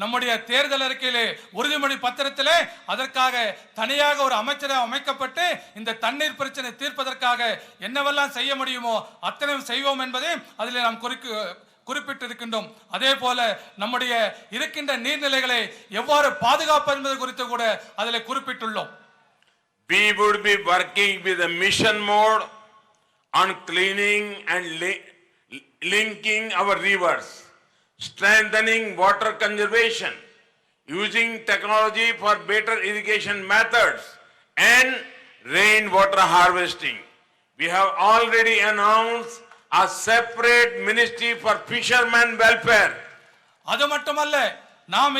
நம்முடைய தேர்தல் அறிக்கையிலே, உறுதிமொழி பத்திரத்திலே அதற்காக தனியாக ஒரு அமைச்சரை அமைக்கப்பட்டு இந்த தண்ணீர் பிரச்சனை தீர்ப்பதற்காக என்னவெல்லாம் செய்ய முடியுமோ அத்தனையும் செய்வோம் என்பதை அதிலே நாம் குறிப்பிட்டிருக்கின்றோம். அதே போல நம்முடைய இருக்கின்ற நீர்நிலைகளை எவ்வாறு பாதுகாப்பது என்பது குறித்து கூட அதில் குறிப்பிட்டுள்ளோம். We would be working with a mission mode on cleaning and linking our rivers, strengthening water conservation, using technology for better irrigation methods and rainwater harvesting. We have already announced a separate ministry for fishermen welfare. அது மட்டுமல்ல, நாம்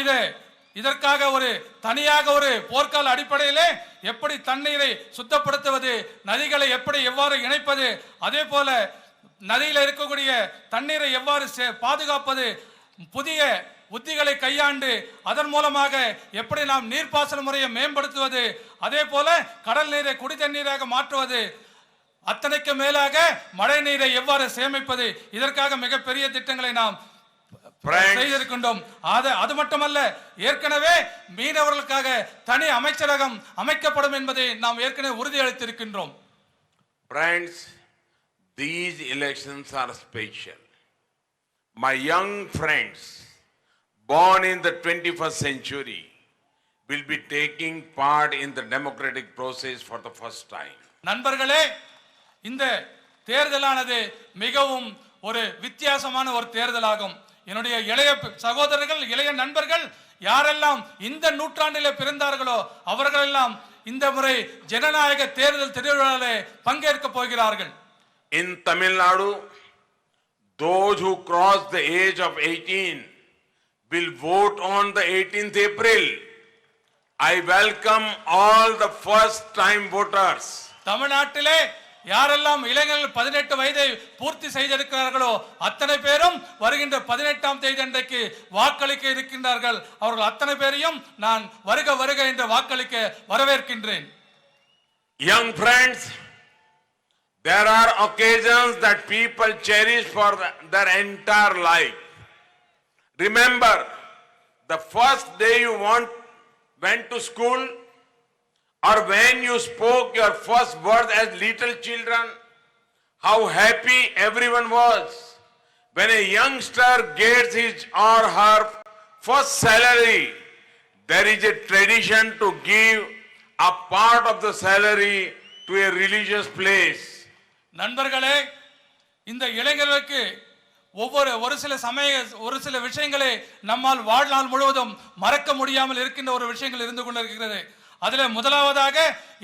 இதற்காக ஒரு தனியாக ஒரு போர்க்கால அடிப்படையிலே எப்படி தண்ணீரை சுத்தப்படுத்துவது, நதிகளை எவ்வாறு இணைப்பது, அதே போல நதியில் இருக்கக்கூடிய தண்ணீரை எவ்வாறு பாதுகாப்பது, புதிய உத்திகளை கையாண்டு அதன் மூலமாக எப்படி நாம் நீர்ப்பாசன முறையை மேம்படுத்துவது, அதே போல கடல் நீரை குடி தண்ணீராக மாற்றுவது, அத்தனைக்கு மேலாக மழை நீரை எவ்வாறு சேமிப்பது, இதற்காக மிகப்பெரிய திட்டங்களை நாம் செய்திருக்கின்றோம். அது மட்டுமல்ல, ஏற்கனவே மீனவர்களுக்காக தனி அமைச்சரகம் அமைக்கப்படும் என்பதை நாம் ஏற்கனவே உறுதியளித்திருக்கின்றோம். Friends, these elections are special. My young friends born in the 21st century will be taking part in the democratic process for the first time. நண்பர்களே, இந்த தேர்தலானது மிகவும் ஒரு வித்தியாசமான ஒரு தேர்தலாகும். என்னுடைய இளைய சகோதரர்கள், இளைய நண்பர்கள் யாரெல்லாம் இந்த நூற்றாண்டிலே பிறந்தார்களோ அவர்களெல்லாம் இந்த முறை ஜனநாயக தேர்தல் திருவிழாவிலே பங்கேற்க போகிறார்கள். In Tamil Nadu, those who cross the age of 18 will vote on the 18th April. I welcome all the first time voters. தமிழ்நாட்டிலே யாரெல்லாம் இளைஞர்கள் 18 வயதை பூர்த்தி செய்திருக்கிறார்களோ அத்தனை பேரும் வருகின்ற 18ஆம் தேதி அன்றைக்கு வாக்களிக்க இருக்கின்றார்கள். அவர்கள் அத்தனை பேரையும் நான் வருக வருக என்று வாக்களிக்க வரவேற்கின்றேன். Young friends, there are occasions that people cherish for their entire life. Remember, the first day you went to school, or when you spoke your first word as little children, how happy everyone was. When a youngster gets his or her first salary, there is a tradition to give a part of the salary to a religious place. நண்பர்களே, இந்த இளைஞர்களுக்கு ஒரு சில விஷயங்களை நம்மால் வாழ்நாள் முழுவதும் மறக்க முடியாமல் இருக்கின்ற ஒரு விஷயங்கள் இருந்து கொண்டிருக்கிறது. அதில் முதலாவதாக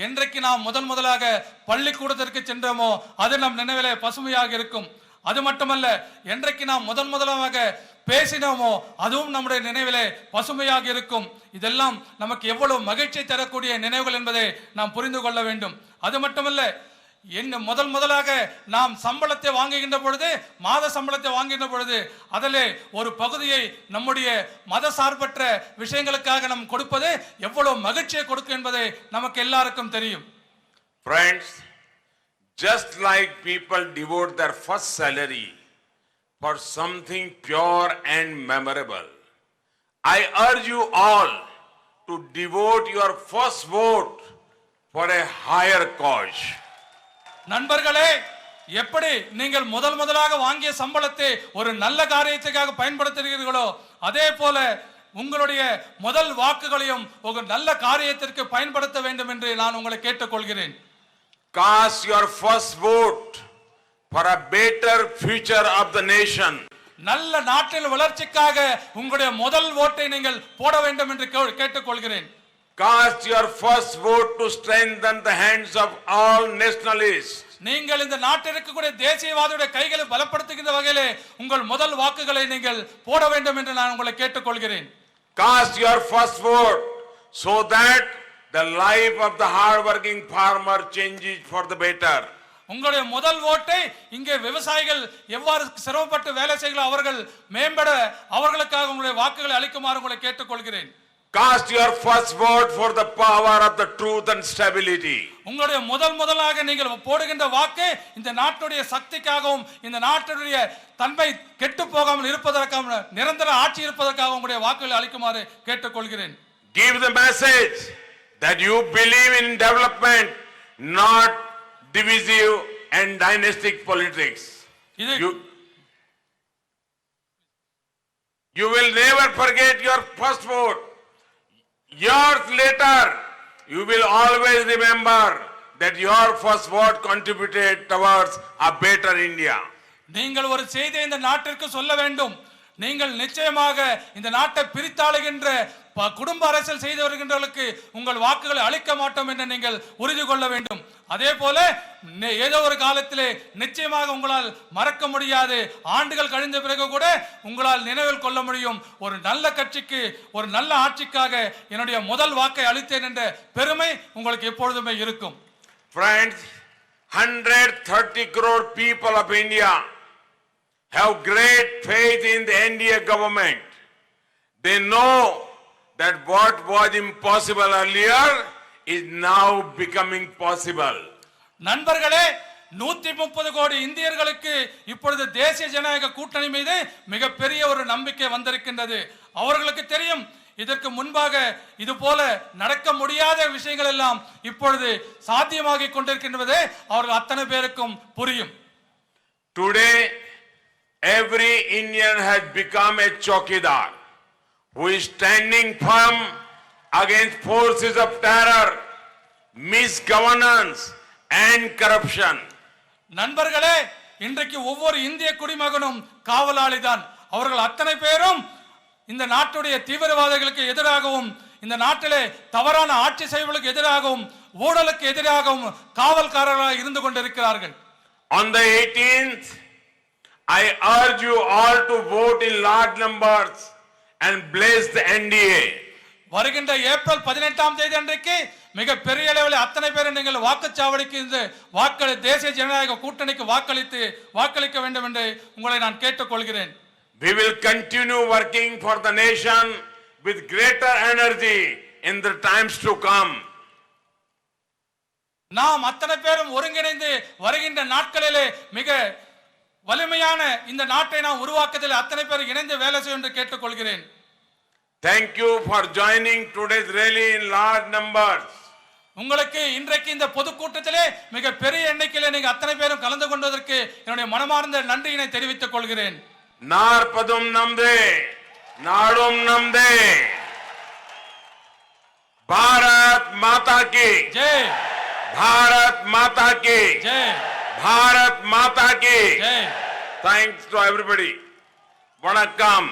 என்றைக்கு நாம் முதலாக பள்ளிக்கூடத்திற்கு சென்றோமோ அது நம் நினைவிலே பசுமையாக இருக்கும். அது மட்டுமல்ல, என்றைக்கு நாம் முதலாக பேசினோமோ அதுவும் நம்முடைய நினைவிலே பசுமையாக இருக்கும். இதெல்லாம் நமக்கு எவ்வளவு மகிழ்ச்சி தரக்கூடிய நினைவுகள் என்பதை நாம் புரிந்து கொள்ள வேண்டும். அது மட்டுமல்ல, என்ன முதலாக நாம் சம்பளத்தை வாங்குகின்ற பொழுது, மாத சம்பளத்தை வாங்குகின்ற பொழுது அதிலே ஒரு பகுதியை நம்முடைய மத சார்பற்ற விஷயங்களுக்காக நாம் கொடுப்பது எவ்வளவு மகிழ்ச்சியை கொடுக்கும் என்பதை நமக்கு எல்லாருக்கும் தெரியும். Friends, just like people devote their first salary for something pure and memorable, I urge you all to devote your first vote for a higher cause. நண்பர்களே, எப்படி நீங்கள் முதலாக வாங்கிய சம்பளத்தை ஒரு நல்ல காரியத்துக்காக பயன்படுத்துகிறீர்களோ அதே போல உங்களுடைய முதல் வாக்குகளையும் ஒரு நல்ல காரியத்திற்கு பயன்படுத்த வேண்டும் என்று நான் உங்களை கேட்டுக்கொள்கிறேன். Cast your first vote for a better future of the nation. நல்ல நாட்டின் வளர்ச்சிக்காக உங்களுடைய முதல் ஓட்டை நீங்கள் போட வேண்டும் என்று கேட்டுக்கொள்கிறேன். Cast your first vote to strengthen the hands of all nationalists. நீங்கள் இந்த நாட்டில் இருக்கக்கூடிய தேசியவாதியுடைய கைகளை பலப்படுத்துகின்ற வகையிலே உங்கள் முதல் வாக்குகளை நீங்கள் போட வேண்டும் என்று நான் உங்களை கேட்டுக்கொள்கிறேன். Cast your first vote so that the life of the hard-working farmer changes for the better. உங்களுடைய முதல் ஓட்டை இங்கே விவசாயிகள் எவ்வாறு சிரமப்பட்டு வேலை செய்கிறார்கள் அவர்கள் மேம்பட அவர்களுக்காக உங்களுடைய வாக்குகளை அளிக்குமாறு உங்களை கேட்டுக்கொள்கிறேன். Cast your first vote for the power of the truth and stability. உங்களுடைய முதலாக நீங்கள் போடுகின்ற வாக்கு இந்த நாட்டுடைய சக்திக்காகவும் இந்த நாட்டுடைய தன்மை கெட்டு போகாமல் இருப்பதற்காக நிரந்தர ஆட்சி இருப்பதற்காக உங்களுடைய வாக்குகளை அளிக்குமாறு கேட்டுக்கொள்கிறேன். Give the message that you believe in development, not divisive and dynastic politics. You will never forget your first vote. Years later, you will always remember that your first vote contributed towards a better India. நீங்கள் ஒரு செய்தியை இந்த நாட்டிற்கு சொல்ல வேண்டும். நீங்கள் நிச்சயமாக இந்த நாட்டை பிரித்தாளுகின்ற குடும்ப அரசியல் செய்து வருகின்றவர்களுக்கு உங்கள் வாக்குகளை அளிக்க மாட்டோம் என்று நீங்கள் உறுதி கொள்ள வேண்டும். அதே போல ஏதோ ஒரு காலத்திலே நிச்சயமாக உங்களால் மறக்க முடியாது, ஆண்டுகள் கழிந்த பிறகு கூட உங்களால் நினைவில் கொள்ள முடியும், ஒரு நல்ல கட்சிக்கு ஒரு நல்ல ஆட்சிக்காக என்னுடைய முதல் வாக்கை அளித்தேன் என்ற பெருமை உங்களுக்கு எப்பொழுதுமே இருக்கும். Friends, 130 crore people of India have great faith in the NDA government. They know that what was impossible earlier is now becoming possible. நண்பர்களே, 130 கோடி இந்தியர்களுக்கு இப்பொழுது தேசிய ஜனநாயக கூட்டணி மீது மிகப்பெரிய ஒரு நம்பிக்கை வந்திருக்கின்றது. அவர்களுக்கு தெரியும், இதற்கு முன்பாக இது போல நடக்க முடியாத விஷயங்கள் எல்லாம் இப்பொழுது சாத்தியமாகி கொண்டிருக்கின்றது. அவர்கள் அத்தனை பேருக்கும் புரியும். Today, every Indian has become a chowkidar who is standing firm against forces of terror, misgovernance and corruption. நண்பர்களே, இன்றைக்கு ஒவ்வொரு இந்திய குடிமகனும் காவலாளிதான். அவர்கள் அத்தனை பேரும் இந்த நாட்டுடைய தீவிரவாதிகளுக்கு எதிராகவும் இந்த நாட்டிலே தவறான ஆட்சி செய்வதற்கு எதிராகவும் ஊழலுக்கு எதிராகவும் காவல்காரர்களாக இருந்து கொண்டிருக்கிறார்கள். On the 18th, I urge you all to vote in large numbers and bless the NDA. வருகின்ற ஏப்ரல் 18ஆம் தேதி அன்றைக்கு மிக பெரிய அளவில் அத்தனை பேர் நீங்கள் வாக்குச்சாவடிக்கு இந்த தேசிய ஜனநாயக கூட்டணிக்கு வாக்களிக்க வேண்டும் என்று உங்களை நான் கேட்டுக்கொள்கிறேன். We will continue working for the nation with greater energy in the times to come. நாம் அத்தனை பேரும் ஒருங்கிணைந்து வருகின்ற நாட்களிலே மிக வலிமையான இந்த நாட்டை நாம் உருவாக்குவதில் அத்தனை பேர் இணைந்து வேலை செய்ய என்று கேட்டுக்கொள்கிறேன். Thank you for joining today's rally in large numbers. உங்களுக்கு இன்றைக்கு இந்த பொதுக்கூட்டத்திலே மிக பெரிய எண்ணிக்கையிலே நீங்க அத்தனை பேரும் கலந்து கொண்டதற்கு என்னுடைய மனமார்ந்த நன்றியினை தெரிவித்துக் கொள்கிறேன். Narpadum namde, Nadum namde. Bharat Mata ki. Jai Bharat Mata ki. Jai Bharat Mata ki. Jai. Thanks to everybody. Vanakkam.